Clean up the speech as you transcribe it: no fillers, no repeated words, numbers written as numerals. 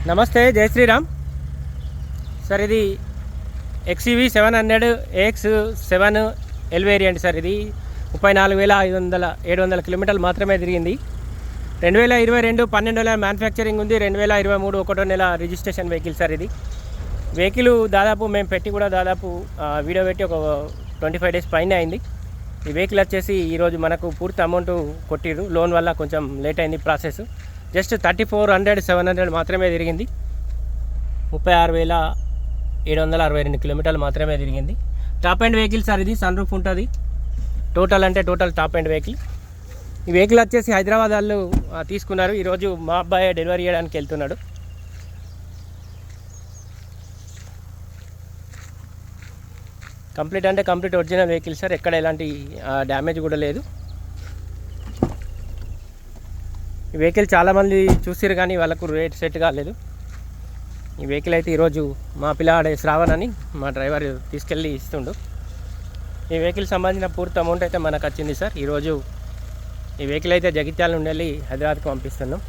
నమస్తే, జై శ్రీరామ్ సార్. ఇది XUV 700 AX7 L variant sir. ఇది 34,700 కిలోమీటర్లు మాత్రమే తిరిగింది. 2022 12 నెలల మ్యానుఫ్యాక్చరింగ్ ఉంది. 2023 1వ నెల రిజిస్ట్రేషన్ వెహికల్ సార్. ఇది వెహికల్ దాదాపు మేము పెట్టి కూడా దాదాపు వీడియో పెట్టి ఒక 25 డేస్ పైన అయింది. ఈ వెహికల్ వచ్చేసి ఈరోజు మనకు పూర్తి అమౌంట్ కొట్టిరు. లోన్ వల్ల కొంచెం లేట్ అయింది ప్రాసెస్. జస్ట్ 34,700 మాత్రమే తిరిగింది. 36,762 కిలోమీటర్లు మాత్రమే తిరిగింది. Top end vehicle sir. ఇది సన్ రూఫ్ ఉంటుంది. Total top end vehicle. ఈ వెహికల్ వచ్చేసి హైదరాబాద్ వాళ్ళు తీసుకున్నారు. ఈరోజు మా అబ్బాయి డెలివరీ చేయడానికి వెళ్తున్నాడు. Complete original vehicle sir. ఎక్కడ ఎలాంటి డ్యామేజ్ కూడా లేదు. ఈ వెహికల్ చాలామంది చూసిరు కానీ వాళ్ళకు రేట్ సెట్ కాలేదు. ఈ వెహికల్ అయితే ఈరోజు మా పిల్లాడే శ్రావణ్ అని మా డ్రైవర్ తీసుకెళ్ళి ఇస్తుండు. ఈ వెహికల్ సంబంధించిన పూర్తి అమౌంట్ అయితే మనకు వచ్చింది సార్. ఈరోజు ఈ వెహికల్ అయితే జగిత్యాల నుండి వెళ్ళి హైదరాబాద్కి పంపిస్తున్నాం.